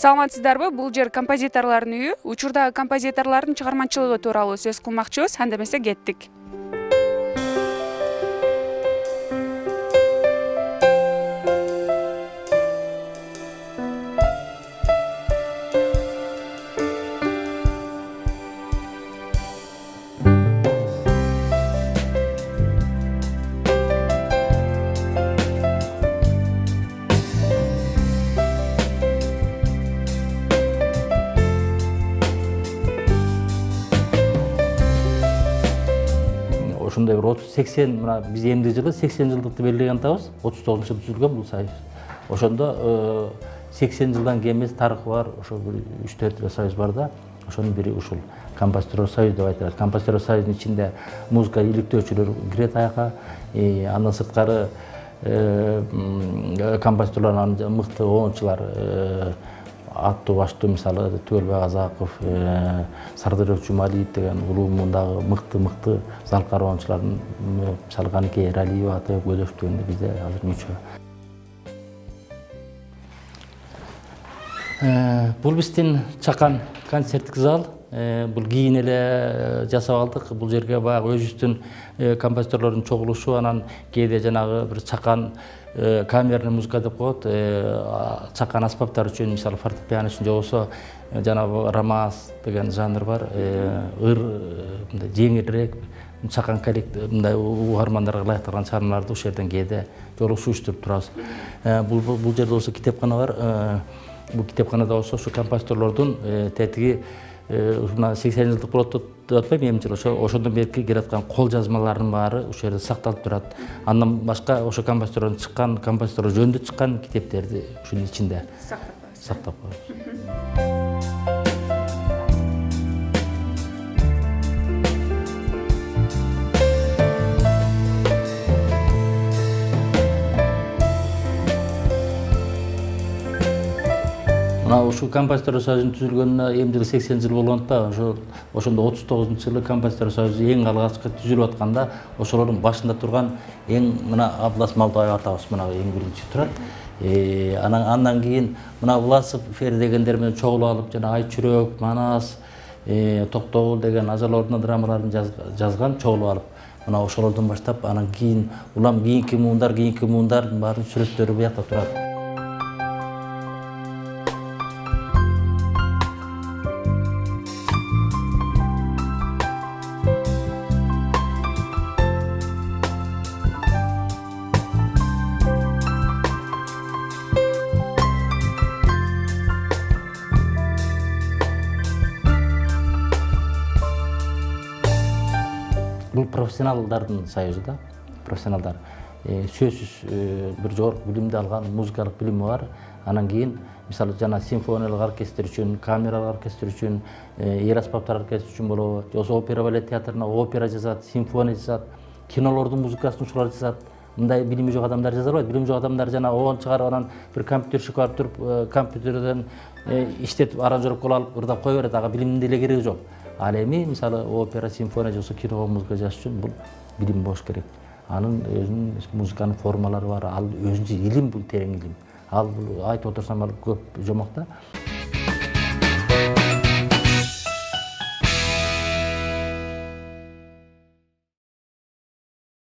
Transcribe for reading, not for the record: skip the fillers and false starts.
Саламатсыздарбы? Бул жер композиторлордун үйү. Учурдагы композиторлордун чыгармачылыгы тууралуу сөз кылмакчыбыз. Анда эмесе кеттик. Ошондой бир 30-80 мына биз эмди жылы 80 жылдыкты белгилеген атабыз. 39-жылы түзүлгөн бул союз. Ошондо 80 жылдан кийин эмес тарыхы бар, ошо бир 3-4 союз бар да. Ошонун бири ушул композиторлор союзу деп айтылат. Композиторлор союзунун ичинде музыка иликтөөчүлөр кирет аяка, андан сырткары композиторлордун мыкты оончулар аттуу баштуу мисалы Түгөлбай Казаков, Сардыр Чумалиев деген улуумундагы мыкты залкар оончулардын мисалы Каныкей Эралиева аты Көдөш дегенде бизде азыр мүчө. Бул биздин чакан концерттик зал. Бул кийин эле жасап алдык. Бул жерге баягы өзүбүздүн композиторлордун чогулушу, анан кээде жанагы бир чакан камерный музыка деп коет. Чакан аспаптар үчүн, мисалы фортепиано үчүн же болбосо жанагы романс деген жанр бар. Мындай жеңилирээк чакан коллектив мындай угармандарга ылайыкталган чыгармаларды ушул жерден кээде жолугушуштуруп турабыз. Бул жерде болсо китепкана бар. Бул китепканада болсо ушу композиторлордун тетиги мына 80 жылдык болот деп атпайм, эми жыл ошондон берки келаткан кол жазмалардын баары ушул жерде сакталып турат. Андан башка ошо композитордон чыккан, композиторлор жөнүндө чыккан китептерди ушунун ичинде сактап коебуз. Ушул композиторлор союзунун түзүлгөнүнө эми жылы 80 жыл болгон атпайбы? Ошондо 39-жылы композиторлор союзу эң алгачкы түзүлүп атканда, ошолордун башында турган эң мына Абдылас Малдыбаев атабыз мына эң биринчи турат. Андан кийин мына Власов Фери дегендер менен чогулуп алып, жана Ай Чүрөк, Манас, Токтогул деген Ажалордун драмаларын жазган, чогулуп алып. Мына ошолордон баштап анан кийин улам кийинки муундардын баардын сүрөттөрү буякта турат. Бул профессионалдардын союзу да, профессионалдар. Сөзсүз бир жогорку билимди алган, музыкалык билими бар. Анан кийин мисалы жана симфониялык оркестр үчүн, камералык оркестр үчүн, эл аспаптар оркестр үчүн болобу, же болбосо опера балет театрына опера жазат, симфония жазат, кинолордун музыкасын ушулар жазат. Мындай билими жок адамдар жаза албайт. Билими жок адамдар жана оон чыгарып анан бир компьютерчик барып туруп, компьютерден иштетип, аранжировка алып, ырдап кое берет. Ага билимдин деле кереги жок. Ал эми мисалы опера, симфония жолсо киного музыка жазыш үчүн бул билим болуш керек. Анын өзүнүн музыканын формалары бар. Ал өзүнчө илим, бул терең илим. Ал айтып отурсам ал көп жомок да.